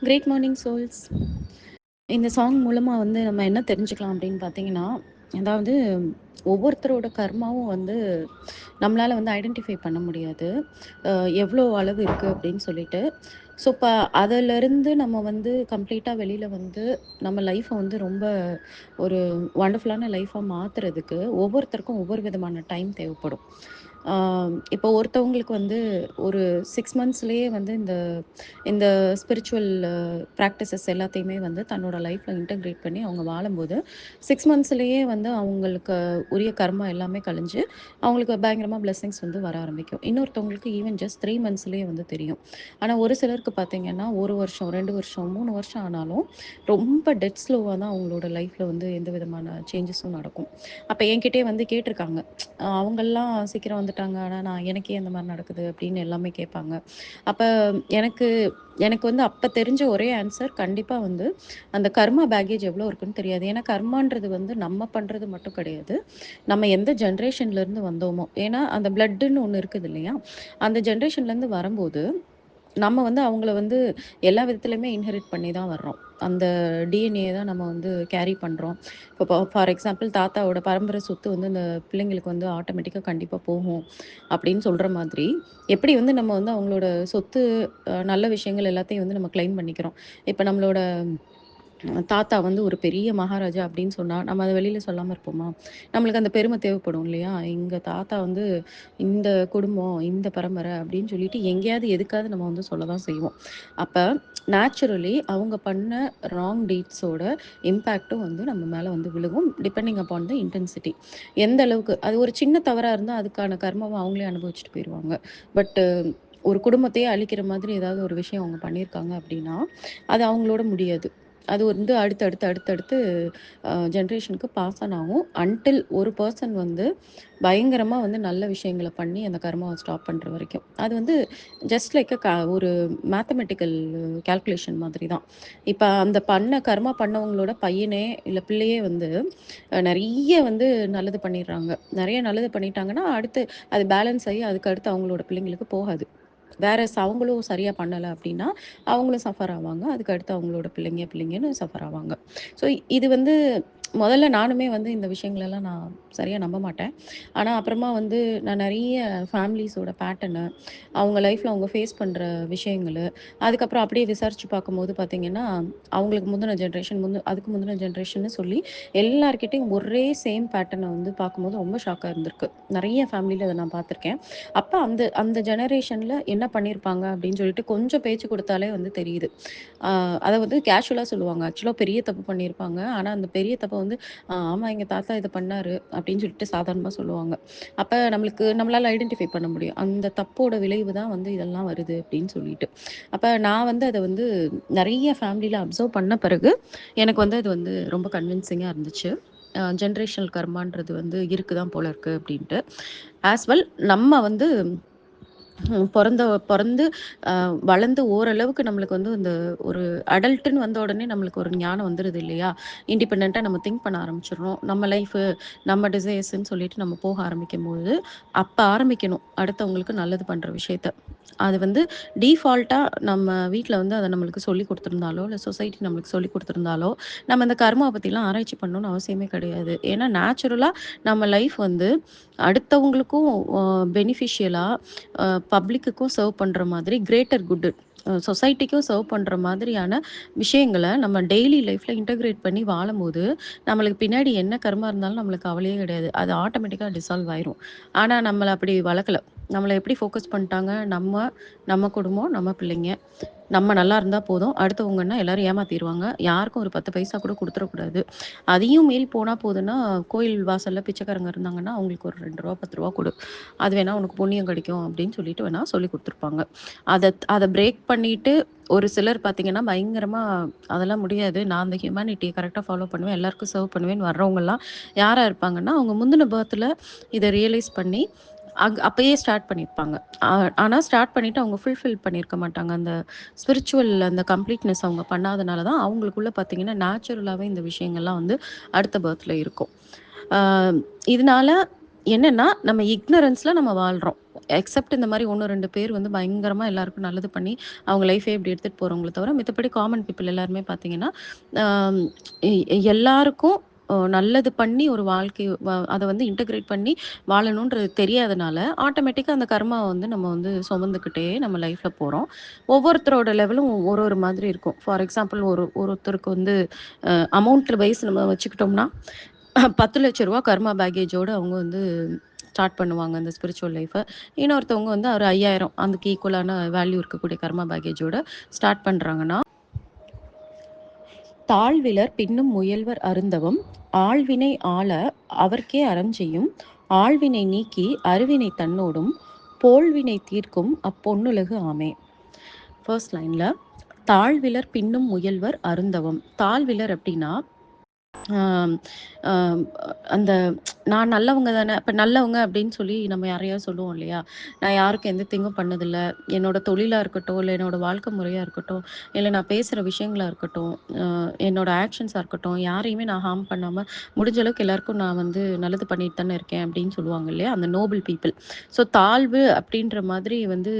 Great morning souls. இந்த song மூலமா வந்து நம்ம என்ன தெரிஞ்சுக்கலாம் அப்படின்னு பார்த்தீங்கன்னா, அதாவது ஒவ்வொருத்தரோட கர்மாவும் வந்து நம்மளால வந்து ஐடென்டிஃபை பண்ண முடியாது. அ எவ்வளோ அளவு இருக்கு அப்படின்னு சொல்லிட்டு. ஸோ, இப்ப அதிலருந்து நம்ம வந்து கம்ப்ளீட்டா வெளியில வந்து நம்ம லைஃப்ப வந்து ரொம்ப ஒரு வண்டர்ஃபுல்லான லைஃப்பா மாத்துறதுக்கு ஒவ்வொருத்தருக்கும் ஒவ்வொரு விதமான டைம் தேவைப்படும். ஆ இப்போ ஒருத்தவங்களுக்கு வந்து ஒரு 6 மந்த்ஸ்லயே வந்து இந்த இந்த ஸ்பிரிச்சுவல் பிராக்டிசஸ் எல்லாத்தையுமே வந்து தன்னோட லைஃப்ல இன்டகிரேட் பண்ணி அவங்க வாழும்போது 6 மந்த்ஸ்லயே வந்து அவங்களுக்கு உரிய கர்மா எல்லாமே கழிஞ்சு அவங்களுக்கு பயங்கரமா பிளெஸிங்ஸ் வந்து வர ஆரம்பிக்கும். இன்னொருத்தவங்களுக்கு ஈவன் ஜஸ்ட் 3 மந்த்ஸ்லயே வந்து தெரியும். ஆனா ஒரு சிலருக்கு பார்த்தீங்கன்னா 1 வருஷம், 2 வருஷம், 3 வருஷம் ஆனாலும் ரொம்ப டெட் ஸ்லோவா தான் அவங்களோட லைஃப்ல வந்து எந்த விதமான சேஞ்சஸும் நடக்கும். அப்ப என்கிட்டயே வந்து கேட்டுருக்காங்க. அவங்கலாம் சீக்கிரம் வந்துட்டாங்க. ஆனா நான் எனக்கே இந்த மாரி நடக்குது அப்படின்னு எல்லாமே கேட்பாங்க. அப்ப எனக்கு எனக்கு வந்து அப்ப தெரிஞ்ச ஒரே ஆன்சர் கண்டிப்பா வந்து அந்த கர்மா பேக்கேஜ் எவ்வளோ இருக்குன்னு தெரியாது. ஏன்னா கர்மான்றது வந்து நம்ம பண்றது மட்டும் கிடையாது. நம்ம எந்த ஜெனரேஷன்ல இருந்து வந்தோமோ, ஏன்னா அந்த பிளட்டுன்னு ஒண்ணு இருக்குது இல்லையா? அந்த ஜெனரேஷன்லேருந்து வரும்போது நம்ம வந்து அவங்கள வந்து எல்லா விதத்திலயுமே இன்ஹெரிட் பண்ணி தான் வர்றோம். அந்த டிஎன்ஏ தான் நம்ம வந்து கேரி பண்றோம். இப்போ ஃபார் எக்ஸாம்பிள் தாத்தாவோட பரம்பரை சொத்து வந்து இந்த பிள்ளைங்களுக்கு வந்து ஆட்டோமேட்டிக்கா கண்டிப்பா போகும் அப்படின்னு சொல்ற மாதிரி, எப்படி வந்து நம்ம வந்து அவங்களோட சொத்து நல்ல விஷயங்கள் எல்லாத்தையும் வந்து நம்ம கிளைம் பண்ணிக்கிறோம். இப்ப நம்மளோட தாத்தா வந்து ஒரு பெரிய மகாராஜா அப்படின்னு சொன்னா, நம்ம அத வெளியில சொல்லாம இருப்போமா? நம்மளுக்கு அந்த பெருமை தேவைப்படும் இல்லையா? எங்க தாத்தா வந்து இந்த குடும்பம், இந்த பரம்பரை அப்படின்னு சொல்லிட்டு எங்கேயாவது எதுக்காவது நம்ம வந்து சொல்ல தான் செய்வோம். அப்ப நேச்சுரலி அவங்க பண்ண ராங் டீட்ஸோட இம்பேக்ட்டும் வந்து நம்ம மேல வந்து விழுகும். Depending upon the intensity. எந்த அளவுக்கு அது ஒரு சின்ன தவறா இருந்தா அதுக்கான கர்மாவ அவங்களே அனுபவிச்சுட்டு போயிருவாங்க. பட் ஒரு குடும்பத்தையே அழிக்கிற மாதிரி ஏதாவது ஒரு விஷயம் அவங்க பண்ணியிருக்காங்க அப்படின்னா, அது அவங்களோட முடியாது. அது வந்து அடுத்தடுத்து ஜெனரேஷனுக்கு பாஸ் ஆன் ஆகும். அன்டில் ஒரு பெர்சன் வந்து பயங்கரமா வந்து நல்ல விஷயங்கள பண்ணி அந்த கர்மாவ ஸ்டாப் பண்ற வரைக்கும். அது வந்து ஜஸ்ட் லைக் ஒரு மேத்தமேட்டிக்கல் கால்குலேஷன் மாதிரி தான். இப்ப அந்த கர்மா பண்ணவங்களோட பையனே, இல்ல பிள்ளையே வந்து நெறைய வந்து நல்லது பண்ணிடுறாங்க. நெறைய நல்லது பண்ணிட்டாங்கன்னா, அடுத்து அது பேலன்ஸ் ஆயி அதுக்கு அடுத்து அவங்களோட பிள்ளைங்களுக்கு போகாது. அவங்களும் சரியா பண்ணல அப்டின்னா, அவங்களும் சஃபர் ஆவாங்க. அதுக்கு அடுத்து அவங்களோட பிள்ளைங்கன்னு சஃபர் ஆவாங்க. ஸோ இது வந்து முதல்ல நானுமே வந்து இந்த விஷயங்களெல்லாம் நான் சரியா நம்ப மாட்டேன். ஆனா அப்புறமா வந்து நான் நெறைய ஃபேமிலிஸோட பேட்டர்னு, அவங்க லைஃப்ல அவங்க ஃபேஸ் பண்ற விஷயங்களு, அதுக்கப்புறம் அப்படியே விசாரிச்சு பார்க்கும்போது பார்த்தீங்கன்னா, அவங்களுக்கு முந்தின ஜெனரேஷன் அதுக்கு முந்தின ஜெனரேஷன்னு சொல்லி எல்லார்கிட்டயும் ஒரே சேம் பேட்டர்ன வந்து பார்க்கும்போது ரொம்ப ஷாக்கா இருந்திருக்கு. நெறைய ஃபேமிலில அத நான் பார்த்துருக்கேன். அப்ப அந்த அந்த ஜெனரேஷன்ல என்ன பண்ணியிருப்பாங்க அப்படின்னு சொல்லிட்டு கொஞ்சம் பேச்சு குடுத்தாலே வந்து தெரியுது. ஆ அத வந்து கேஷுவலா சொல்லுவாங்க. ஆக்சுவலா பெரிய தப்பு பண்ணியிருப்பாங்க. ஆனா அந்த பெரிய தப்ப வந்து, ஆமா எங்க தாத்தா இத பண்ணாரு" அப்படின்னு சொல்லிட்டு சாதாரணமா சொல்லுவாங்க. அப்ப நம்மளால ஐடென்டிஃபை பண்ண முடியும். அந்த தப்போட விளைவு தான் வந்து இதெல்லாம் வருது அப்படின்னு சொல்லிட்டு. அப்ப நான் வந்து அத வந்து நெறைய ஃபேமிலில அப்சர்வ் பண்ண பிறகு, எனக்கு வந்து அது வந்து ரொம்ப கன்வின்சிங்கா இருந்துச்சு. ஜெனரேஷனல் கர்மான்றது வந்து இருக்குதான் போல இருக்கு அப்படின்ட்டு. ஆஸ் வெல் நம்ம வந்து பொறந்து வளர்ந்து ஓரளவுக்கு நம்மளுக்கு வந்து இந்த ஒரு அடல்ட்டுன்னு வந்த உடனே நம்மளுக்கு ஒரு ஞானம் வந்துருது இல்லையா? இண்டிபெண்டன்ட்டா நம்ம திங்க் பண்ண ஆரம்பிச்சுடுறோம். நம்ம லைஃபு, நம்ம டிசைர்ஸ்ன்னு சொல்லிட்டு நம்ம போக ஆரம்பிக்கும்போது, அப்ப ஆரம்பிக்கணும். அடுத்தவங்களுக்கு நல்லது பண்ற விஷயத்த. அது வந்து டீஃபால்ட்டா நம்ம வீட்ல வந்து அத நம்மளுக்கு சொல்லிக் குடுத்துருந்தாலோ, இல்ல சொசைட்டி நம்மளுக்கு சொல்லிக் குடுத்துருந்தாலோ, நம்ம இந்த கர்மாவ பத்திலாம் ஆராய்ச்சி பண்ணணும்னு அவசியமே கிடையாது. ஏன்னா நேச்சுரலா நம்ம லைஃப் வந்து அடுத்தவங்களுக்கும் அ பெனிஃபிஷியலா பப்ளிக்குக்கும் சர்வ் பண்ற மாதிரி கிரேட்டர் குட் சொசைட்டிக்கும் சர்வ் பண்ற மாதிரியான விஷயங்கள நம்ம டெய்லி லைஃப்ல இன்டகிரேட் பண்ணி வாழும்போது, நம்மளுக்கு பின்னாடி என்ன கர்மா இருந்தாலும் நம்மளுக்கு கவலையே கிடையாது. அது ஆட்டோமேட்டிக்கா டிசால்வ் ஆயிரும். ஆனா நம்மள அப்படி வளர்க்கல. நம்மள எப்படி ஃபோக்கஸ் பண்ணிட்டாங்க, நம்ம குடும்பம், நம்ம பிள்ளைங்க. நம்ம நல்லா இருந்தா போதும். அடுத்தவங்கன்னா எல்லாரும் ஏமாத்திருவாங்க. யாருக்கும் ஒரு 10 பைசா கூட குடுத்துறக்கூடாது. அதையும் மீறி போனா போதுன்னா, கோயில் வாசல்ல பிச்சைக்காரங்க இருந்தாங்கன்னா, அவங்களுக்கு ஒரு ரூ. 2 ரூ. 10 குடு. அது வேணா உனக்கு புண்ணியம் கிடைக்கும் அப்படின்னு சொல்லிட்டு வேணா சொல்லிக் குடுத்துருப்பாங்க. அத பிரேக் பண்ணிட்டு ஒரு சிலர் பார்த்தீங்கன்னா, பயங்கரமா அதெல்லாம் முடியாது. நான் அந்த ஹியூமானிட்டிய கரெக்ட்டா ஃபாலோ பண்ணுவேன். எல்லாருக்கும் சர்வ் பண்ணுவேன்னு வர்றவங்கலாம் யாரா இருப்பாங்கன்னா, அவங்க முந்தின பர்த்ல இத ரியலைஸ் பண்ணி அப்பயே ஸ்டார்ட் பண்ணியிருப்பாங்க. ஆ ஆனா ஸ்டார்ட் பண்ணிட்டு அவங்க ஃபுல்ஃபில் பண்ணியிருக்க மாட்டாங்க. அந்த ஸ்பிரிச்சுவல் அந்த கம்ப்ளீட்னஸ் அவங்க பண்ணாதனால தான் அவங்களுக்குள்ள பார்த்தீங்கன்னா, நேச்சுரலாவே இந்த விஷயங்கள்லாம் வந்து அடுத்த பர்த்ல இருக்கும். ஆ இதனால என்னன்னா நம்ம இக்னரன்ஸ்ல நம்ம வாழ்றோம். எக்செப்ட் இந்த மாரி 1, 2 பேர் வந்து பயங்கரமா எல்லாருக்கும் நல்லது பண்ணி, அவங்க லைஃபே இப்படி எடுத்துட்டு போறவங்கள தவிர, மித்தபடி காமன் பீப்பிள் எல்லாருமே பார்த்தீங்கன்னா, ஆம் எ எல்லாருக்கும் நல்லது பண்ணி ஒரு வாழ்க்கை அத வந்து இன்டகிரேட் பண்ணி வாழணுன்றது தெரியாதனால, ஆட்டோமேட்டிக்கா அந்த கர்மாவ வந்து நம்ம வந்து சுமந்துக்கிட்டே நம்ம லைஃப்ல போறோம். ஒவ்வொருத்தரோட லெவலும் ஒரு ஒரு மாதிரி இருக்கும். ஃபார் எக்ஸாம்பிள் ஒருத்தருக்கு வந்து அமௌண்ட் வைஸ் நம்ம வச்சுக்கிட்டோம்னா, ரூ. 10,00,000 கர்மா பேக்கேஜோட அவங்க வந்து ஸ்டார்ட் பண்ணுவாங்க அந்த ஸ்பிரிச்சுவல் லைஃப. இன்னொருத்தவங்க வந்து ஒரு 5,000 அதுக்கு ஈக்குவலான வேல்யூ இருக்கக்கூடிய கர்மா பேக்கேஜோட ஸ்டார்ட் பண்றாங்கன்னா, தாழ்விலர் பின்னும் முயல்வர் அருந்தவம், ஆழ்வினை ஆள அவர்க்கே அறஞ்செய்யும், ஆழ்வினை நீக்கி அருவினை தன்னோடும், போழ்வினை தீர்க்கும் அப்பொன்னுலகு ஆமே. ஃபர்ஸ்ட் லைன்ல தாழ்விலர் பின்னும் முயல்வர் அருந்தவம். தாழ்விலர் அப்படின்னா ஆம், ஆம், அந்த நான் நல்லவங்க தானே அப்ப நல்லவங்க அப்படின்னு சொல்லி நம்ம யாரையாவது சொல்லுவோம் இல்லையா? நான் யாருக்கும் எந்த தீங்கும் பண்ணதில்ல. என்னோட தொழிலா இருக்கட்டும், இல்ல என்னோட வாழ்க்கை முறையா இருக்கட்டும், இல்ல நான் பேசுற விஷயங்களா இருக்கட்டும், அ என்னோட ஆக்ஷன்ஸா இருக்கட்டும், யாரையுமே நான் ஹார்ம் பண்ணாம முடிஞ்ச அளவுக்கு எல்லாருக்கும் நான் வந்து நல்லது பண்ணிட்டு தானே இருக்கேன் அப்படின்னு சொல்லுவாங்க இல்லையா? அந்த நோபல் பீப்பிள். ஸோ தாழ்வு அப்படின்ற மாதிரி வந்து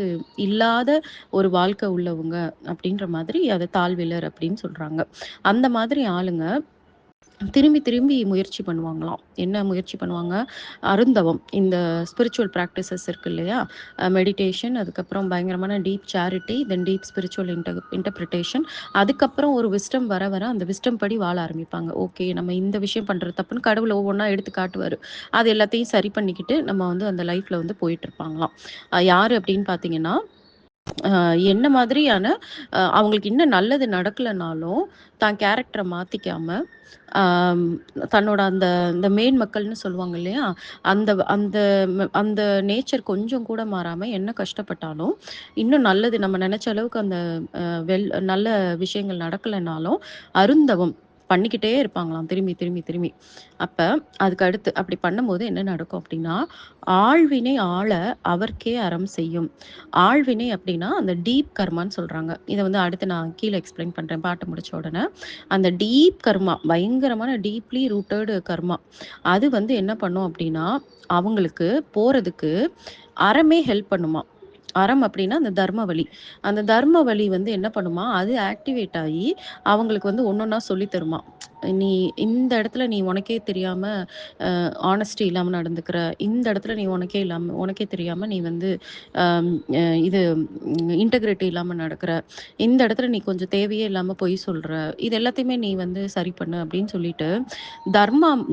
இல்லாத ஒரு வாழ்க்கை உள்ளவங்க அப்படின்ற மாதிரி அத தாழ்விலர் அப்படின்னு சொல்றாங்க. அந்த மாதிரி ஆளுங்க திரும்பி திரும்பி முயற்சி பண்ணுவாங்களாம். என்ன முயற்சி பண்ணுவாங்க? அருந்தவம். இந்த ஸ்பிரிச்சுவல் பிராக்டிசஸ் இருக்கு இல்லையா? மெடிடேஷன், அதுக்கப்புறம் பயங்கரமான டீப் சேரிட்டி, தென் டீப் ஸ்பிரிச்சுவல் இன்டர்பிரிட்டேஷன். அதுக்கப்புறம் ஒரு விஸ்டம் வர வர அந்த விஸ்டம் படி வாழ ஆரம்பிப்பாங்க. ஓகே, நம்ம இந்த விஷயம் பண்றது தப்புன்னு கடவுள் ஒவ்வொன்னா எடுத்து காட்டுவாரு. அது எல்லாத்தையும் சரி பண்ணிக்கிட்டு நம்ம வந்து அந்த லைஃப்ல வந்து போயிட்டுருப்பாங்களாம். யாரு அப்படின்னு பார்த்தீங்கன்னா, அ என்ன மாதிரியான அவங்களுக்கு இன்னும் நல்லது நடக்கலனாலும், தான் கேரக்டர மாத்திக்காம, ஆம் தன்னோட அந்த இந்த மேன் மக்கள்னு சொல்லுவாங்க இல்லையா? அந்த அந்த அந்த நேச்சர் கொஞ்சம் கூட மாறாம என்ன கஷ்டப்பட்டாலும், இன்னும் நல்லது நம்ம நெனச்ச அளவுக்கு அந்த நல்ல விஷயங்கள் நடக்கலனாலும், அருந்தவம் பண்ணிக்கிட்டே இருப்பாங்களாம் திரும்பி, திரும்பி, திரும்பி. அப்ப அதுக்கு அடுத்து அப்படி பண்ணும்போது என்ன நடக்கும் அப்படின்னா, ஆழ்வினை ஆள அவர்க்கே அறம் செய்யும். ஆழ்வினை அப்படின்னா, அந்த டீப் கர்மான்னு சொல்றாங்க. இத வந்து அடுத்து நான் கீழ எக்ஸ்பிளைன் பண்றேன் பாட்டு முடிச்ச உடனே. அந்த டீப் கர்மா, பயங்கரமான டீப்லி ரூட்டட் கர்மா. அது வந்து என்ன பண்ணும் அப்படின்னா, அவங்களுக்கு போறதுக்கு அறமே ஹெல்ப் பண்ணுமாம். அறம் அப்படின்னா அந்த தர்ம வழி. அந்த தர்ம வழி வந்து என்ன பண்ணுமா, அது ஆக்டிவேட் ஆயி அவங்களுக்கு வந்து ஒண்ணொன்னா சொல்லி தருமாம். நீ இந்த இடத்துல நீ உனக்கே தெரியாம ஹானஸ்டி இல்லாம நடந்துக்கிற. இந்த இடத்துல நீ உனக்கே தெரியாம நீ வந்து அம் அ இது இன்டெகிரிட்டி இல்லாம நடக்கிற. இந்த இடத்துல நீ கொஞ்சம் தேவையே இல்லாம பொய் சொல்ற. இது எல்லாத்தையுமே நீ வந்து சரி பண்ணு அப்படின்னு சொல்லிட்டு,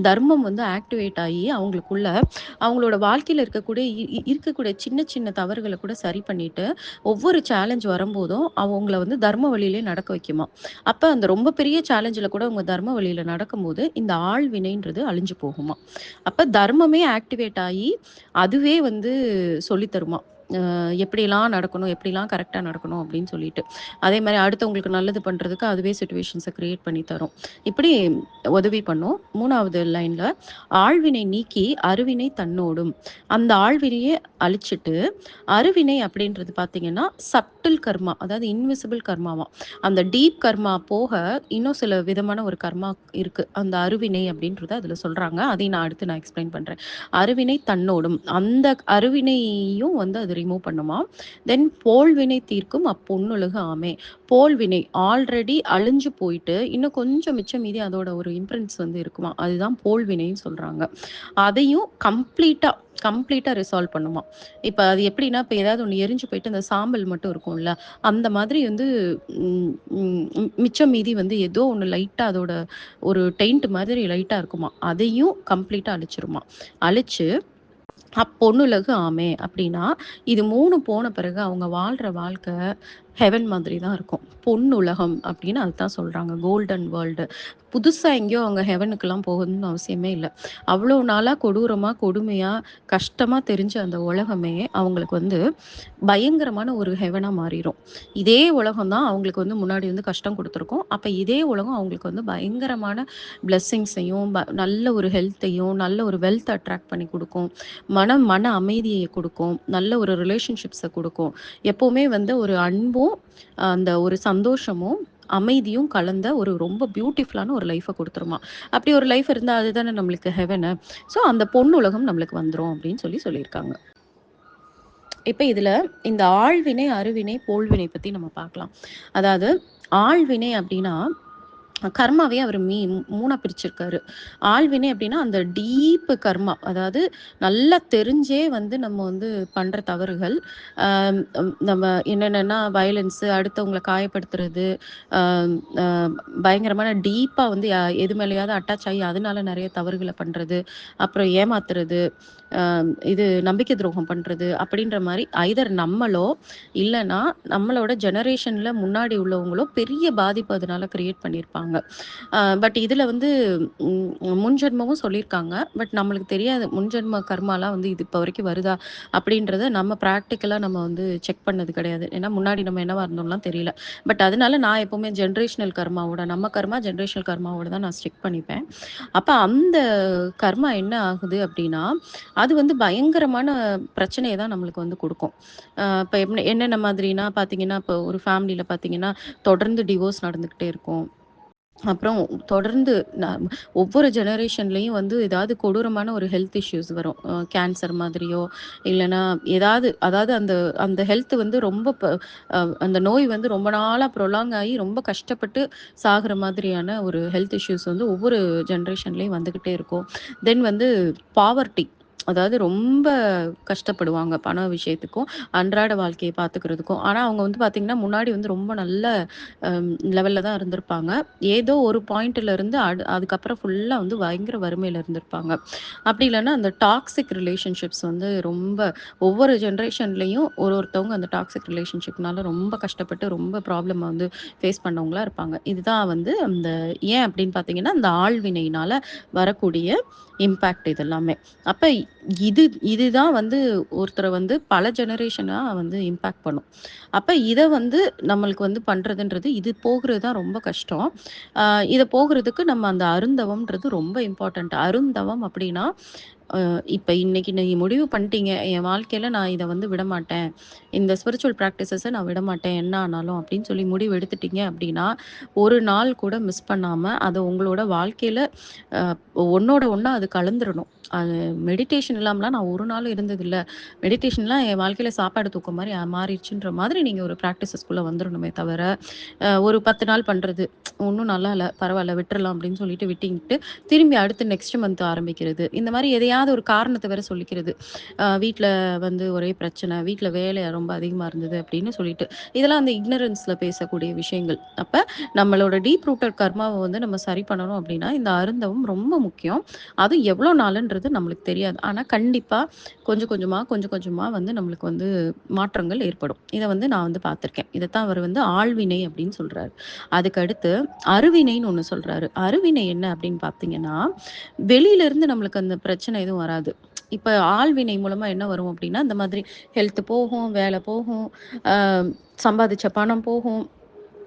தர்மம் வந்து ஆக்டிவேட் ஆயி அவங்களுக்குள்ள அவங்களோட வாழ்க்கையில இருக்கக்கூடிய சின்ன சின்ன தவறுகள கூட சரி பண்ணிட்டு, ஒவ்வொரு சேலஞ்ச் வரும்போதும் அவங்கள வந்து தர்ம வழியிலே நடக்க வைக்குமாம். அப்ப அந்த ரொம்ப பெரிய சேலஞ்சுல கூட அவங்க தர்ம வழியில நடக்கும்போது, இந்த ஆழ்வினைன்றது அழிஞ்சு போகுமாம். அப்ப தர்மமே ஆக்டிவேட் ஆயி, அதுவே வந்து சொல்லி தருமாம். எப்படிலாம் நடக்கணும், எப்படிலாம் கரெக்ட்டா நடக்கணும் அப்படின்னு சொல்லிட்டு. அதே மாரி அடுத்தவங்களுக்கு நல்லது பண்றதுக்கு அதுவே சிச்சுவேஷன்ஸ கிரியேட் பண்ணி தரும். இப்படி உதவி பண்ணும். 3வது லைன்ல, "ஆழ்வினை நீக்கி அருவினை தன்னோடும்." அந்த ஆழ்வினைய அழிச்சிட்டு, அருவினை அப்படின்றது பார்த்தீங்கன்னா, சப்டில் கர்மா. அதாவது இன்விசிபிள் கர்மாவாம். அந்த டீப் கர்மா போக, இன்னும் சில விதமான ஒரு கர்மா இருக்கு. அந்த அருவினை அப்படின்றத அதில சொல்றாங்க. அதையும் நான் எக்ஸ்பிளைன் பண்றேன். அருவினை தன்னோடும். அந்த அருவினையும் வந்து அது ரிமூவ் பண்ணுமாம். தென் போழ்வினை தீர்க்கும் அப்பொன்னுலகு ஆமே. போழ்வினை ஆல்ரெடி அழிஞ்சு போயிட்டு, இன்னும் கொஞ்சம் மிச்சம் மீதி அதோட ஒரு இம்ப்ரிண்ட்ஸ் வந்து இருக்குமாம். அதுதான் போழ்வினைன்னு சொல்றாங்க. அதையும் கம்ப்ளீட்டா ரிசால்வ் பண்ணுமாம். இப்ப அது எப்படின்னா, இப்ப ஏதாவது ஒண்ணு எரிஞ்சு போயிட்டு அந்த சாம்பல் மட்டும் இருக்கும்ல, அந்த மாதிரி வந்து ம் மிச்சம் மீதி வந்து ஏதோ ஒண்ணு லைட்டா அதோட ஒரு டெயிண்ட் மாதிரி லைட்டா இருக்குமாம். அதையும் கம்ப்ளீட்டா அழிச்சிருமாம். அழிச்சு அப்பொன்னுலகு ஆமே அப்படின்னா, இது 3ம் போன பிறகு அவங்க வாழ்ற வாழ்க்கை ஹெவன் மாதிரி தான் இருக்கும். பொன்னுலகம் அப்படின்னு அதுதான் சொல்றாங்க. Golden world. புதுசா எங்கேயோ அவங்க ஹெவனுக்குலாம் போகணும்னு அவசியமே இல்ல. அவ்வளோ நாளா கொடூரமா, கொடுமையா, கஷ்டமா தெரிஞ்ச அந்த உலகமே அவங்களுக்கு வந்து பயங்கரமான ஒரு ஹெவனா மாறிரும். இதே உலகம் தான் அவங்களுக்கு வந்து முன்னாடி வந்து கஷ்டம் குடுத்துருக்கும். அப்ப இதே உலகம் அவங்களுக்கு வந்து பயங்கரமான பிளெஸ்ஸிங்ஸையும், நல்ல ஒரு ஹெல்த்தையும், நல்ல ஒரு வெல்த் அட்ராக்ட் பண்ணி குடுக்கும். மன அமைதிய குடுக்கும். நல்ல ஒரு ரிலேஷன்ஷிப்ஸ குடுக்கும். எப்பவுமே வந்து ஒரு அன்பும், அந்த ஒரு சந்தோஷமும், அமைதியும் கலந்த ஒரு ரொம்ப பியூட்டிஃபுல்லான ஒரு லைஃப குடுத்துருமா. அப்படி ஒரு லைஃப் இருந்தா அதுதானே நம்மளுக்கு ஹெவனு. ஸோ அந்த பொன்னுலகம் நம்மளுக்கு வந்துரும் அப்படின்னு சொல்லியிருக்காங்க. இப்ப இதுல இந்த ஆழ்வினை, அருவினை, போல்வினை பத்தி நம்ம பார்க்கலாம். அதாவது ஆழ்வினை அப்படின்னா கர்மாவே அவர் 3ஆ பிரிச்சிருக்காரு. ஆழ்வினை அப்டின்னா, அந்த டீப் கர்மா. அதாவது நல்லா தெரிஞ்சே வந்து நம்ம வந்து பண்ற தவறுகள். அ நம்ம என்னென்னன்னா வயலன்ஸு, அடுத்தவங்கள காயப்படுத்துறது, அ அ பயங்கரமான டீப்பா வந்து எது மேலயாவது அட்டாச் ஆகி அதனால நெறைய தவறுகள பண்றது. அப்புறம் ஏமாத்துறது, இது நம்பிக்கை துரோகம் பண்றது அப்படின்ற மாரி ஐதர் நம்மளோ, இல்லன்னா நம்மளோட ஜெனரேஷன்ல முன்னாடி உள்ளவங்களோ பெரிய பாதிப்பு அதனால கிரியேட் பண்ணியிருப்பாங்க. பட் இதுல வந்து முன்ஜென்மமும் சொல்லியிருக்காங்க. பட் நம்மளுக்கு தெரியாது. முன்ஜென்ம கர்மாலாம் வந்து இது இப்ப வரைக்கும் வருதா? அப்படின்றத நம்ம பிராக்டிகலா நம்ம வந்து செக் பண்ணது கிடையாது. ஏன்னா முன்னாடி நம்ம என்னவா இருந்தோம்லாம் தெரியல. பட் அதனால நான் எப்பவுமே ஜெனரேஷனல் கர்மாவோட நம்ம கர்மா ஜெனரேஷனல் கர்மாவோட தான் நான் ஸ்டிக் பண்ணிப்பேன். அப்ப அந்த கர்மா என்ன ஆகுது அப்படின்னா, அது வந்து பயங்கரமான பிரச்சனைய தான் நம்மளுக்கு வந்து குடுக்கும். இப்ப என்னென்ன மாதிரினா பார்த்தீங்கன்னா, இப்போ ஒரு ஃபேமிலில பார்த்தீங்கன்னா, தொடர்ந்து டிவோர்ஸ் நடந்துகிட்டே இருக்கும். அப்புறம் தொடர்ந்து ந ஒவ்வொரு ஜெனரேஷன்லயும் வந்து ஏதாவது கொடூரமான ஒரு ஹெல்த் இஷ்யூஸ் வரும். கேன்சர் மாதிரியோ, இல்லன்னா ஏதாவது அதாவது அந்த அந்த ஹெல்த் வந்து ரொம்ப அந்த நோய் வந்து ரொம்ப நாளா ப்ரொலாங் ஆயி ரொம்ப கஷ்டப்பட்டு சாகுற மாதிரியான ஒரு ஹெல்த் இஷ்யூஸ் வந்து ஒவ்வொரு ஜெனரேஷன்லயும் வந்துகிட்டே இருக்கும். தென் வந்து பாவர்ட்டி. அதாவது ரொம்ப கஷ்டப்படுவாங்க பண விஷயத்துக்கும், அன்றாட வாழ்க்கைய பார்த்துக்கிறதுக்கும். ஆனா அவங்க வந்து பார்த்தீங்கன்னா, முன்னாடி வந்து ரொம்ப நல்ல லெவல்ல தான் இருந்திருப்பாங்க. ஏதோ ஒரு பாயிண்ட்ல இருந்து அதுக்கப்புறம் ஃபுல்லா வந்து பயங்கர வறுமையில இருந்திருப்பாங்க. அப்படி இல்லன்னா, அந்த டாக்ஸிக் ரிலேஷன்ஷிப்ஸ் வந்து ரொம்ப ஒவ்வொரு ஜெனரேஷன்லயும் ஒருத்தவங்க அந்த டாக்ஸிக் ரிலேஷன்ஷிப்னால ரொம்ப கஷ்டப்பட்டு ரொம்ப ப்ராப்ளம வந்து ஃபேஸ் பண்ணவங்களா இருப்பாங்க. இதுதான் வந்து அந்த ஏன் அப்படின்னு பார்த்தீங்கன்னா, அந்த ஆள்வினையினால வரக்கூடிய இம்பாக்ட் இது எல்லாமே. அப்ப இதுதான் வந்து ஒருத்தர வந்து பல ஜெனரேஷனா வந்து இம்பாக்ட் பண்ணும். அப்ப இத வந்து நம்மளுக்கு வந்து பண்றதுன்றது இது போகுறது தான் ரொம்ப கஷ்டம். அ இத போகுறதுக்கு நம்ம அந்த அருந்தவம்ன்றது ரொம்ப இம்பார்ட்டன்ட். அருந்தவம் அப்படின்னா, இப்ப இன்னைக்கு நீங்க முடிவு பண்ணிட்டீங்க, என் வாழ்க்கையில நான் இத வந்து விடமாட்டேன். இந்த ஸ்பிரிச்சுவல் பிராக்டிஸஸ நான் விடமாட்டேன், என்ன ஆனாலும் அப்படின்னு சொல்லி முடிவு எடுத்துட்டீங்க அப்படின்னா, ஒரு நாள் கூட மிஸ் பண்ணாம அத உங்களோட வாழ்க்கையில அ ஒண்ணோட ஒண்ணா அது கலந்துரணும். அது மெடிடேஷன் இல்லாமலாம் நான் ஒரு நாளும் இருந்ததில்ல. மெடிடேஷன்லாம் என் வாழ்க்கையில சாப்பாடு தூக்கம் மாரி மாறிடுச்சுன்ற மாதிரி நீங்க ஒரு பிராக்டிஸஸ்குள்ள வந்துரணுமே தவிர, ஒரு 10 நாள் பண்றது, ஒண்ணும் நல்லா இல்ல, பரவால்ல விட்டுறலாம் அப்படின்னு சொல்லிட்டு விட்டுட்டு, திரும்பி அடுத்து நெக்ஸ்ட் மந்த் ஆரம்பிக்கிறது. இந்த மாரி எதையாவது ஒரு காரணத்த வேற சொல்லிக்கிறது. வீட்ல வந்து ஒரே பிரச்சனை, வீட்ல வேலை ரொம்ப அதிகமா இருந்தது அப்படின்னு சொல்லிட்டு. இதெல்லாம் அந்த இக்னரன்ஸ்ல பேசக்கூடிய விஷயங்கள். அப்ப நம்மளோட டீப் ரூட்டட் கர்மாவ வந்து நம்ம சரி பண்ணணும் அப்படின்னா, இந்த அருந்தவம் ரொம்ப முக்கியம். அதுவும் எவ்வளோ நாளுன்றது நம்மளுக்கு தெரியாது. ஆனா கண்டிப்பா கொஞ்சம் கொஞ்சமா வந்து நம்மளுக்கு வந்து மாற்றங்கள் ஏற்படும். இத வந்து நான் வந்து பார்த்துருக்கேன். இதத்தான் அவர் வந்து ஆழ்வினை அப்படின்னு சொல்றாரு. அதுக்கு அடுத்து அருவினைன்னு ஒண்ணு சொல்றாரு. அருவினை என்ன அப்படின்னு பார்த்தீங்கன்னா, வெளியில இருந்து நம்மளுக்கு அந்த பிரச்சனை எதுவும் வராது. இப்ப ஆள்வினை மூலமா என்ன வரும் அப்படின்னா, இந்த மாதிரி ஹெல்த் போகும், வேலை போகும், அ சம்பாதிச்ச பணம் போகும்.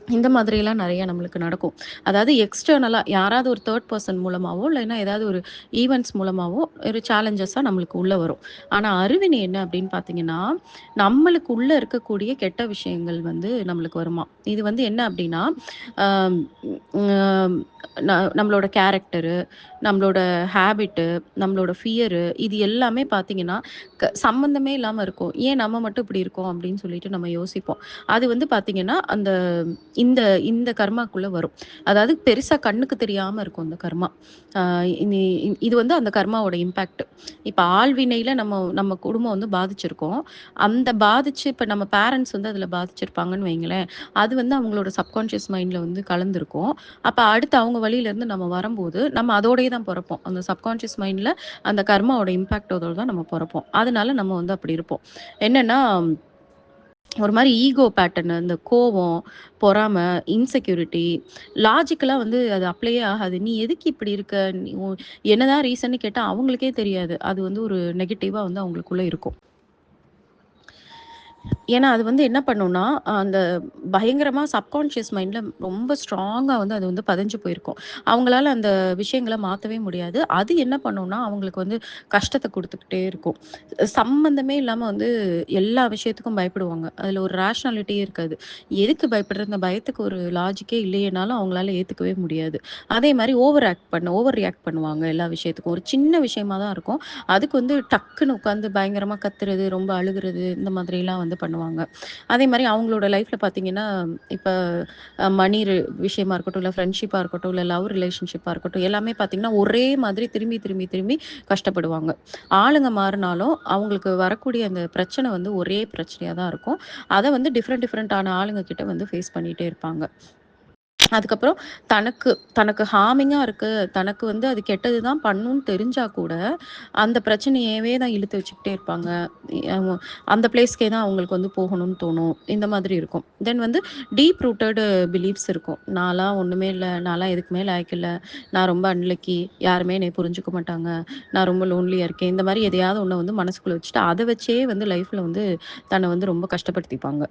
இந்த மாதிரிலாம் நெறைய நம்மளுக்கு நடக்கும். அதாவது எக்ஸ்டர்னலா யாராவது ஒரு தேர்ட் பெர்சன் மூலமாவோ, இல்லைன்னா ஏதாவது ஒரு ஈவென்ட்ஸ் மூலமாவோ ஒரு சேலஞ்சஸா நம்மளுக்கு உள்ள வரும். ஆனா அருவினை என்ன அப்படின்னு பார்த்தீங்கன்னா, நம்மளுக்கு உள்ள இருக்கக்கூடிய கெட்ட விஷயங்கள் வந்து நம்மளுக்கு வருமாம். இது வந்து என்ன அப்படின்னா, அம் ம் நம்மளோட கேரக்டரு, நம்மளோட ஹேபிட்டு, நம்மளோட ஃபியரு இது எல்லாமே பார்த்தீங்கன்னா, சம்மந்தமே இல்லாம இருக்கும். ஏன் நம்ம மட்டும் இப்படி இருக்கோம் அப்படின்னு சொல்லிட்டு நம்ம யோசிப்போம். அது வந்து பார்த்தீங்கன்னா, அந்த இந்த இந்த கர்மாக்குள்ள வரும். அதாவது பெருசா கண்ணுக்கு தெரியாம இருக்கும் இந்த கர்மா. அ இனி இது வந்து அந்த கர்மாவோட இம்பாக்ட். இப்ப ஆள்வினையில நம்ம நம்ம குடும்பம் வந்து பாதிச்சிருக்கோம். அந்த பாதிச்சு இப்ப நம்ம பேரண்ட்ஸ் வந்து அதுல பாதிச்சிருப்பாங்கன்னு வைங்களேன். அது வந்து அவங்களோட சப்கான்ஷியஸ் மைண்ட்ல வந்து கலந்திருக்கும். அப்ப அடுத்து அவங்க வழியிலருந்து நம்ம வரும்போது, நம்ம அதோடயே தான் பொறப்போம். அந்த சப்கான்ஷியஸ் மைண்ட்ல அந்த கர்மாவோட இம்பாக்ட்டோட தான் நம்ம பொறப்போம். அதனால நம்ம வந்து அப்படி இருப்போம். என்னன்னா ஒரு மாரி ஈகோ பேட்டர்ன் இந்த கோவம், பொறாம, இன்செக்யூரிட்டி, லாஜிக்கலா வந்து அது அப்ளையே ஆகாது. "நீ எதுக்கு இப்படி இருக்க? நீ என்னதான் ரீசன்னு கேட்டா அவங்களுக்கே தெரியாது. அது வந்து ஒரு நெகட்டிவா வந்து அவங்களுக்குள்ள இருக்கும். ஏன்னா, அது வந்து என்ன பண்ணும்னா, அந்த பயங்கரமா சப்கான்ஷியஸ் மைண்ட்ல ரொம்ப ஸ்ட்ராங்கா வந்து அது வந்து பதிஞ்சு போயிருக்கும். அவங்களால அந்த விஷயங்கள மாத்தவே முடியாது. அது என்ன பண்ணும்னா, அவங்களுக்கு வந்து கஷ்டத்த குடுத்துக்கிட்டே இருக்கும். சம்மந்தமே இல்லாம வந்து எல்லா விஷயத்துக்கும் பயப்படுவாங்க. அதுல ஒரு ரேஷனாலிட்டியே இருக்காது. எதுக்கு பயப்படுற? இந்த பயத்துக்கு ஒரு லாஜிக்கே இல்லையேனாலும் அவங்களால ஏத்துக்கவே முடியாது. அதே மாரி ஓவர் ரியாக்ட் பண்ணுவாங்க எல்லா விஷயத்துக்கும். ஒரு சின்ன விஷயமா தான் இருக்கும். அதுக்கு வந்து டக்குன்னு உட்காந்து பயங்கரமா கத்துறது, ரொம்ப அழுகுறது, இந்த மாதிரிலாம் வந்து பண்ணுவாங்க. அதே மாரி அவங்களோட லைஃப்ல பார்த்தீங்கன்னா, இப்ப மணி விஷயமா இருக்கட்டும், இல்ல ஃப்ரெண்ட்ஷிப்பா இருக்கட்டும், இல்ல லவ் ரிலேஷன்ஷிப்பா இருக்கட்டும், எல்லாமே பார்த்தீங்கன்னா, ஒரே மாதிரி திரும்பி, திரும்பி, திரும்பி கஷ்டப்படுவாங்க. ஆளுங்க மாறுனாலும், அவங்களுக்கு வரக்கூடிய அந்த பிரச்சனை வந்து ஒரே பிரச்சனையா தான் இருக்கும். அத வந்து டிஃபரெண்டான ஆளுங்க கிட்ட வந்து ஃபேஸ் பண்ணிட்டே இருப்பாங்க. அதுக்கப்புறம் தனக்கு தனக்கு ஹார்மிங்கா இருக்கு. தனக்கு வந்து அது கெட்டது தான் பண்ணும்னு தெரிஞ்சா கூட, அந்த பிரச்சனையவே தான் இழுத்து வச்சுக்கிட்டே இருப்பாங்க. அவ் அந்த பிளேஸ்க்கே தான் அவங்களுக்கு வந்து போகணும்னு தோணும். இந்த மாதிரி இருக்கும். தென் வந்து டீப் ரூட்டட் பிலீஃப்ஸ் இருக்கும். நான்லாம் ஒண்ணுமே இல்ல. நான்லாம் எதுக்குமே லாயக்கு இல்ல. நான் ரொம்ப அன்லக்கி. யாருமே என்னைய புரிஞ்சுக்க மாட்டாங்க. நான் ரொம்ப லோன்லியா இருக்கேன். இந்த மாரி எதையாவது ஒண்ண வந்து மனசுக்குள்ள வச்சுட்டு, அத வச்சே வந்து லைஃப்ல வந்து தன்ன வந்து ரொம்ப கஷ்டப்படுத்திப்பாங்க.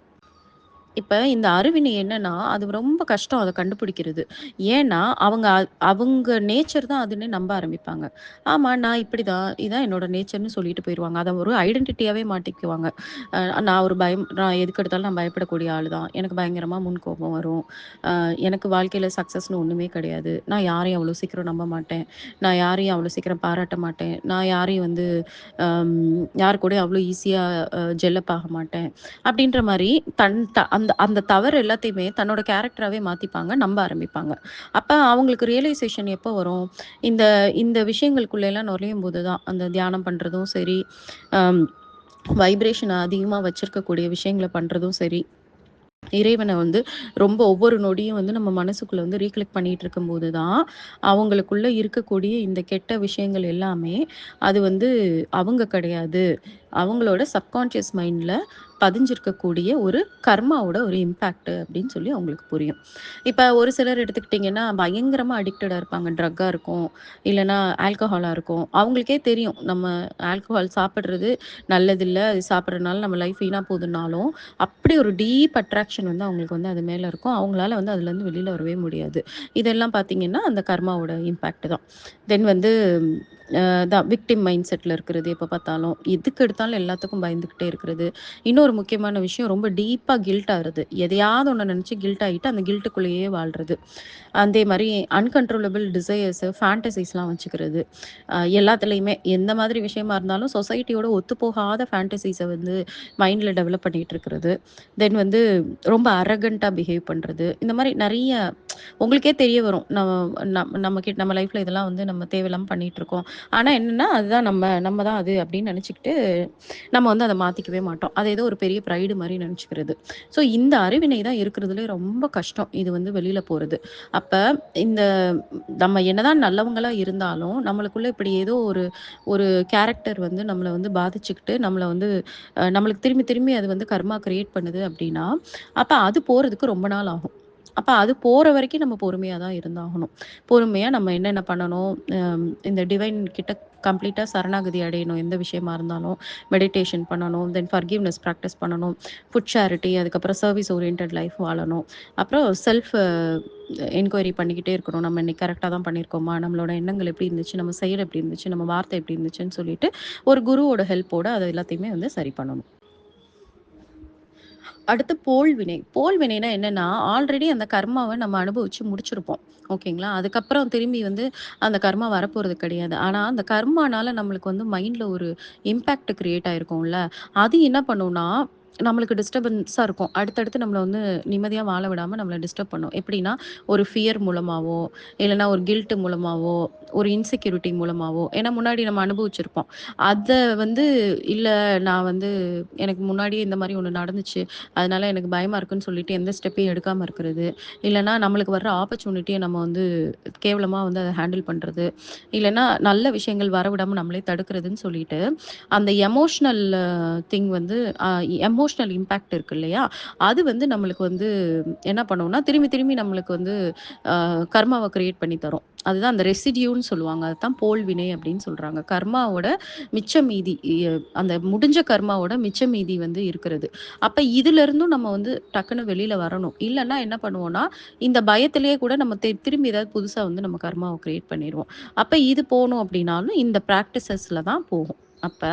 இப்ப இந்த அருவினை என்னன்னா, அது ரொம்ப கஷ்டம் அத கண்டுபிடிக்கிறது. ஏன்னா, அவங்க நேச்சர் தான் அதுன்னு நம்ப ஆரம்பிப்பாங்க. ஆமா, நான் இப்படிதான். இதான் என்னோட நேச்சர்ன்னு சொல்லிட்டு போயிருவாங்க. அத ஒரு ஐடென்டிட்டியாவே மாட்டிக்குவாங்க. நான் எதுக்கெடுத்தாலும் நான் பயப்படக்கூடிய ஆளு தான். எனக்கு பயங்கரமா முன்கோபம் வரும். எனக்கு வாழ்க்கையில சக்சஸ்ன்னு ஒண்ணுமே கிடையாது. நான் யாரையும் அவ்வளோ சீக்கிரம் நம்ப மாட்டேன். நான் யாரையும் அவ்வளோ சீக்கிரம் பாராட்ட மாட்டேன். நான் யாரையும் வந்து அம் யார் கூடயும் அவ்வளோ ஈஸியா ஜெல்லப் ஆக மாட்டேன். அப்படின்ற மாரி தன் த அந்த அந்த தவறு எல்லாத்தையுமே தன்னோட கேரக்டராவே மாத்திப்பாங்க, நம்ப ஆரம்பிப்பாங்க. அப்ப அவங்களுக்கு ரியலைசேஷன் எப்போ வரும்? இந்த இந்த விஷயங்களுக்குள்ளலாம் நுழையும்போது தான். அந்த தியானம் பண்றதும் சரி, அம் வைப்ரேஷன் அதிகமா வச்சிருக்கக்கூடிய விஷயங்கள பண்றதும் சரி, இறைவன வந்து ரொம்ப ஒவ்வொரு நொடியும் வந்து நம்ம மனசுக்குள்ள வந்து ரீகலெக்ட் பண்ணிட்டு இருக்கும்போது தான், அவங்களுக்குள்ள இருக்கக்கூடிய இந்த கெட்ட விஷயங்கள் எல்லாமே, அது வந்து அவங்க கிடையாது. அவங்களோட சப்கான்ஷியஸ் மைண்ட்ல பதிஞ்சிருக்கக்கூடிய ஒரு கர்மாவோட ஒரு இம்பாக்ட் அப்படின்னு சொல்லி அவங்களுக்கு புரியும். இப்ப ஒரு சிலர் எடுத்துக்கிட்டீங்கன்னா, பயங்கரமா அடிக்டடா இருப்பாங்க. ட்ரக்கா இருக்கும். இல்லன்னா ஆல்கஹாலா இருக்கும். அவங்களுக்கே தெரியும். நம்ம ஆல்கஹால் சாப்பிடுறது நல்லதில்ல. அது சாப்பிடுறதுனால நம்ம லைஃப் வீணா போதுன்னாலும், அப்படி ஒரு டீப் அட்ராக்ஷன் வந்து அவங்களுக்கு வந்து அது மேல இருக்கும். அவங்களால வந்து அதுலருந்து வெளில வரவே முடியாது. இதெல்லாம் பார்த்தீங்கன்னா, அந்த கர்மாவோட இம்பாக்ட் தான். தென் வந்து அதான் விக்டிம் மைண்ட் செட்ல இருக்கிறது எப்ப பார்த்தாலும். எதுக்கு எடுத்தாலும் எல்லாத்துக்கும் பயந்துகிட்டே இருக்கிறது. இன்னொரு முக்கியமான விஷயம் ரொம்ப டீப்பா கில்ட் ஆகுறது. எதையாவது ஒண்ண நினைச்சு கில்ட் ஆயிட்டு அந்த கில்ட்டுக்குள்ளேயே வாழ்றது. அதே மாரி அன்கண்ட்ரோலபிள் டிசையர்ஸ், ஃபேண்டஸீஸ்லாம் வச்சுக்கிறது. எல்லாத்துலயுமே எந்த மாதிரி விஷயமா இருந்தாலும் சொசைட்டியோட ஒத்துப்போகாத ஃபேண்டஸீஸ வந்து மைண்ட்ல டெவலப் பண்ணிட்டு இருக்கிறது. தென் வந்து ரொம்ப அரகன்ட்டா பிஹேவ் பண்றது. இந்த மாரி நெறைய உங்களுக்கே தெரிய வரும். நம்ம லைஃப்ல இதெல்லாம் வந்து நம்ம தேவையில்லாம பண்ணிட்டுருக்கோம். ஆனா என்னன்னா, அதுதான் நம்ம தான் அது அப்படின்னு நெனச்சுக்கிட்டு, நம்ம வந்து அத மாத்திக்கவே மாட்டோம். அது ஏதோ ஒரு பெரிய ப்ரைடு மாரி நெனச்சுக்கிறது. ஸோ இந்த அறிவினை தான் இருக்கிறதுலயே ரொம்ப கஷ்டம். இது வந்து வெளில போறது. அப்ப இந்த நம்ம என்னதான் நல்லவங்களா இருந்தாலும், நம்மளுக்குள்ள இப்படி ஏதோ ஒரு ஒரு கேரக்டர் வந்து நம்மள வந்து பாதிச்சுக்கிட்டு, நம்மள வந்து நம்மளுக்கு திரும்பி திரும்பி அது வந்து கர்மா கிரியேட் பண்ணுது அப்படின்னா, அப்ப அது போறதுக்கு ரொம்ப நாள் ஆகும். அப்ப அது போற வரைக்கும் நம்ம பொறுமையா தான் இருந்தாகணும். பொறுமையா நம்ம என்னென்ன பண்ணணும், இந்த டிவைன் கிட்ட கம்ப்ளீட்டா சரணாகதி அடையணும். எந்த விஷயமா இருந்தாலும். மெடிடேஷன் பண்ணணும். தென் ஃபர்கிவ்னஸ் பிராக்டிஸ் பண்ணணும். ஃபுட் சேரிட்டி, அதுக்கப்புறம் சர்விஸ் ஓரியன்டட் லைஃப் வாழணும். அப்புறம் செல்ஃப் என்கொயரி பண்ணிக்கிட்டே இருக்கணும். நம்ம இன்னைக்கு கரெக்ட்டா தான் பண்ணியிருக்கோமா? நம்மளோட எண்ணங்கள் எப்படி இருந்துச்சு? நம்ம செயல் எப்படி இருந்துச்சு? நம்ம வார்த்தை எப்படி இருந்துச்சுன்னு சொல்லிட்டு, ஒரு குருவோட ஹெல்ப்போட அத எல்லாத்தையுமே வந்து சரி பண்ணணும். அடுத்து போல்வினை. போல்வினைனா என்னன்னா, ஆல்ரெடி அந்த கர்மாவ நம்ம அனுபவிச்சு முடிச்சிருப்போம். ஓகேங்களா? அதுக்கப்புறம் திரும்பி வந்து அந்த கர்மா வரப்போறது கிடையாது. ஆனா, அந்த கர்மானால நம்மளுக்கு வந்து மைண்ட்ல ஒரு இம்பாக்ட் கிரியேட் ஆயிருக்கும்ல. அது என்ன பண்ணும்னா, நம்மளுக்கு டிஸ்டர்பன்ஸா இருக்கும். அடுத்தடுத்து நம்மள வந்து நிம்மதியா வாழ விடாம நம்மள டிஸ்டர்ப் பண்ணும். எப்படின்னா, ஒரு ஃபியர் மூலமாவோ, இல்லன்னா ஒரு கில்ட் மூலமாவோ, ஒரு இன்செக்யூரிட்டி மூலமாவோ, ஏன்னா முன்னாடி நம்ம அனுபவிச்சிருப்போம். அத வந்து இல்ல நான் வந்து எனக்கு முன்னாடியே இந்த மாரி ஒண்ணு நடந்துச்சு. அதனால எனக்கு பயமா இருக்குன்னு சொல்லிட்டு எந்த ஸ்டெப்பையும் எடுக்காம இருக்கிறது. இல்லன்னா நம்மளுக்கு வர்ற ஆப்பர்ச்சுனிட்டிய நம்ம வந்து கேவலமா வந்து அத ஹேண்டில் பண்றது. இல்லன்னா நல்ல விஷயங்கள் வரவிடாம நம்மளே தடுக்கிறதுன்னு சொல்லிட்டு, அந்த எமோஷனல் திங் வந்து எமோஷனல் இம்பேக்ட் இருக்கு இல்லையா? அது வந்து நம்மளுக்கு வந்து என்ன பண்ணும்னா, திரும்பி திரும்பி நம்மளுக்கு வந்து கர்மாவ கிரியேட் பண்ணி தரும். அதுதான் அந்த ரெசிடியூன்னு சொல்லுவாங்க. அதுதான் போல்வினை அப்படின்னு சொல்றாங்க. கர்மாவோட மிச்ச மீதி அந்த முடிஞ்ச கர்மாவோட மிச்ச மீதி வந்து இருக்கிறது. அப்ப இதிலிருந்தும் நம்ம வந்து டக்குனு வெளில வரணும். இல்லன்னா என்ன பண்ணுவோம்னா, இந்த பயத்திலேயே கூட நம்ம திரும்பி ஏதாவது புதுசா வந்து நம்ம கர்மாவ கிரியேட் பண்ணிருவோம். அப்ப இது போணும் அப்படின்னாலும் இந்த பிராக்டிசஸ்ல தான் போகும். அப்ப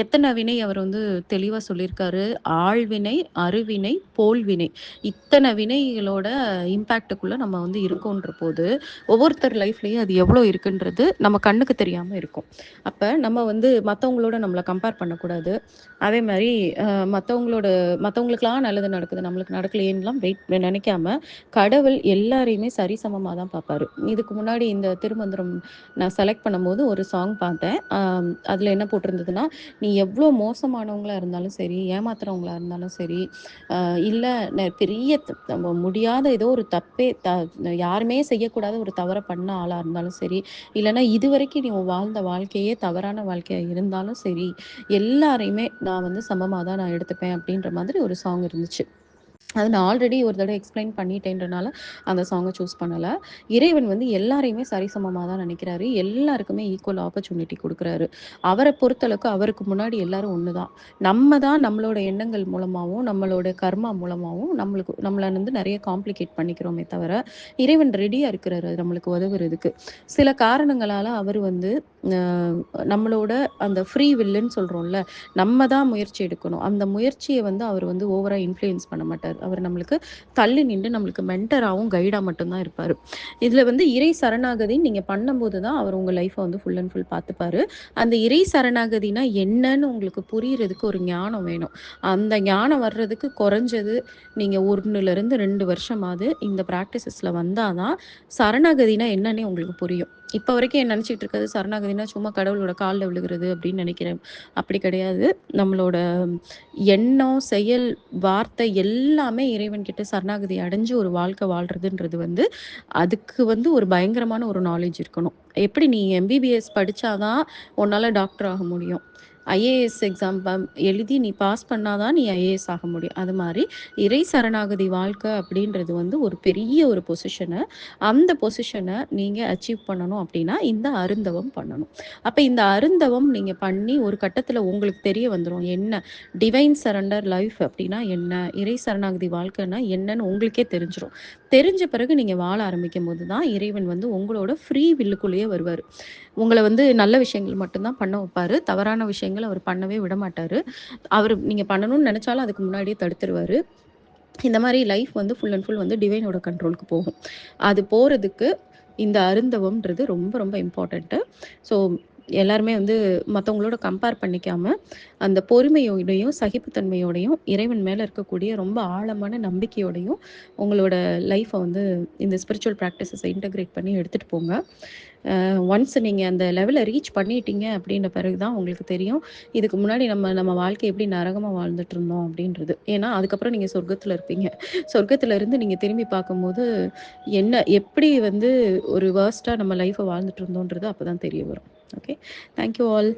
எத்தன வினை அவர் வந்து தெளிவா சொல்லியிருக்காரு. ஆழ்வினை, அருவினை, போல்வினை. இத்தன வினைகளோட இம்பேக்ட்டுக்குள்ள நம்ம வந்து இருக்கோன்ற போது, ஒவ்வொருத்தர் லைஃப்லயும் அது எவ்வளோ இருக்குன்றது நம்ம கண்ணுக்கு தெரியாம இருக்கும். அப்ப நம்ம வந்து மத்தவங்களோட நம்மள கம்பேர் பண்ணக்கூடாது. அதே மாரி அ மத்தவங்களோட மத்தவங்களுக்கெல்லாம் நல்லது நடக்குது, நம்மளுக்கு நடக்கலையேன்னுலாம் நினைக்காம, கடவுள் எல்லாரையுமே சரிசமமா தான் பார்ப்பாரு. இதுக்கு முன்னாடி இந்த திருமந்திரம் நான் செலக்ட் பண்ணும்போது ஒரு சாங் பார்த்தேன். அதில என்ன போட்டிருந்ததுன்னா, "நீ எவ்ளோ மோசமானவங்களா இருந்தாலும் சரி, ஏமாத்துறவங்களா இருந்தாலும் சரி, இல்ல பெரிய நம்ம முடியாத ஏதோ ஒரு தப்பே யாருமே செய்யக்கூடாத ஒரு தவற பண்ண ஆளா இருந்தாலும் சரி, இல்லன்னா இதுவரைக்கும் நீ வாழ்ந்த வாழ்க்கையே தவறான வாழ்க்கையா இருந்தாலும் சரி, எல்லாரையுமே நான் வந்து சமமா தான் நான் எடுத்துப்பேன்." அப்படின்ற மாதிரி ஒரு சாங் இருந்துச்சு. அது நான் ஆல்ரெடி ஒரு தடவ எக்ஸ்ப்ளைன் பண்ணிட்டேன்றனால, அந்த சாங்க சூஸ் பண்ணல. இறைவன் வந்து எல்லாரையுமே சரிசமமா தான் நினைக்கிறாரு. எல்லாருக்குமே ஈக்குவல் ஆப்பர்ச்சுனிட்டி குடுக்குறாரு. அவர பொறுத்தளவுக்கு அவருக்கு முன்னாடி எல்லாரும் ஒண்ணு தான். நம்ம தான் நம்மளோட எண்ணங்கள் மூலமாவும், நம்மளோட கர்மா மூலமாவும் நம்மள வந்து நெறைய காம்ப்ளிகேட் பண்ணிக்கிறோமே தவிர, இறைவன் ரெடியா இருக்கிறாரு நம்மளுக்கு உதவுறதுக்கு. சில காரணங்களால அவரு வந்து அ நம்மளோட அந்த ஃப்ரீ வில்லுன்னு சொல்றோம்ல, நம்ம தான் முயற்சி எடுக்கணும். அந்த முயற்சிய வந்து அவர் வந்து ஓவரா இன்ஃப்ளூயன்ஸ் பண்ண மாட்டாரு. அவர் நம்மளுக்கு தள்ளி நின்று நம்மளுக்கு மென்டராவும், கைடா மட்டும் தான் இருப்பாரு. இதுல வந்து இறை சரணாகதி நீங்க பண்ணும்போது தான் அவர் உங்க லைஃப்ப வந்து ஃபுல் அண்ட் ஃபுல் பார்த்துப்பாரு. அந்த இறை சரணாகதினா என்னன்னு உங்களுக்கு புரியறதுக்கு ஒரு ஞானம் வேணும். அந்த ஞானம் வர்றதுக்கு குறைஞ்சது நீங்க 1லிருந்து 2 வருஷமாவது இந்த பிராக்டிசஸ்ல வந்தா தான் சரணாகதினா என்னன்னே உங்களுக்கு புரியும். இப்ப வரைக்கும் நெனச்சுட்டு இருக்கிறது சரணாகதினா சும்மா கடவுளோட கால்ல விழுகுறது அப்படின்னு நெனைக்கிறேன். அப்படி கிடையாது. நம்மளோட எண்ணம், செயல், வார்த்தை எல்லாமே இறைவன்கிட்ட சரணாகதி அடைஞ்சு ஒரு வாழ்க்கை வாழ்றதுன்றது வந்து, அதுக்கு வந்து ஒரு பயங்கரமான ஒரு நாலேட்ஜ் இருக்கணும். எப்படி நீ எம்பிபிஎஸ் படிச்சா தான் உன்னால டாக்டர் ஆக முடியும். ஐஏஎஸ் எக்ஸாம் எழுதி நீ பாஸ் பண்ணா தான் நீ ஐஏஎஸ் ஆக முடியும். அது மாரி இறை சரணாகதி வாழ்க்கை அப்படின்றது வந்து ஒரு பெரிய ஒரு பொசிஷனு. அந்த பொசிஷன நீங்க அச்சீவ் பண்ணணும் அப்படின்னா, இந்த அருந்தவம் பண்ணணும். அப்ப இந்த அருந்தவம் நீங்க பண்ணி ஒரு கட்டத்தில உங்களுக்கு தெரிய வந்துரும். என்ன டிவைன் சரண்டர் லைஃப் அப்படின்னா என்ன? இறை சரணாகதி வாழ்க்கைன்னா என்னன்னு உங்களுக்கே தெரிஞ்சிரும். தெரிஞ்ச பிறகு நீங்க வாழ ஆரம்பிக்கும்போது தான் இறைவன் வந்து உங்களோட ஃப்ரீ வில்லுக்குள்ளேயே வருவாரு. உங்கள வந்து நல்ல விஷயங்கள் மட்டும் தான் பண்ண வைப்பாரு. தவறான விஷயங்கள் அவர் பண்ணவே விடமாட்டாரு. அவரு நீங்க பண்ணணும்னு நெனச்சாலும் அதுக்கு முன்னாடியே தடுத்துருவாரு. இந்த மாரி லைஃப் வந்து ஃபுல் அண்ட் ஃபுல் வந்து டிவைனோட கண்ட்ரோலுக்கு போகும். அது போறதுக்கு இந்த அருந்தவம்ன்றது ரொம்ப ரொம்ப இம்பார்ட்டன்ட்டு. ஸோ எல்லாருமே வந்து மத்தவங்களோட கம்பேர் பண்ணிக்காம, அந்த பொறுமையோடையும், சகிப்புத்தன்மையோடையும், இறைவன் மேல இருக்கக்கூடிய ரொம்ப ஆழமான நம்பிக்கையோடையும், உங்களோட லைஃப்ப வந்து இந்த ஸ்பிரிச்சுவல் பிராக்டிஸஸ இன்டகிரேட் பண்ணி எடுத்துட்டு போங்க. ஒன்ஸ் நீங்க அந்த லெவல ரீச் பண்ணிட்டீங்க அப்படின்ற பிறகு தான் உங்களுக்கு தெரியும். இதுக்கு முன்னாடி நம்ம வாழ்க்கை எப்படி நரகமா வாழ்ந்துட்டு இருந்தோம் அப்படின்றது. ஏன்னா, அதுக்கப்புறம் நீங்க சொர்க்கத்துல இருப்பீங்க. சொர்க்கத்துல இருந்து நீங்க திரும்பி பார்க்கும்போது, எப்படி வந்து ஒரு வொர்ஸ்ட்டா நம்ம லைஃப்ப வாழ்ந்துட்டு இருந்தோன்றது அப்பதான் தெரிய வரும். ஓகே. Thank you all.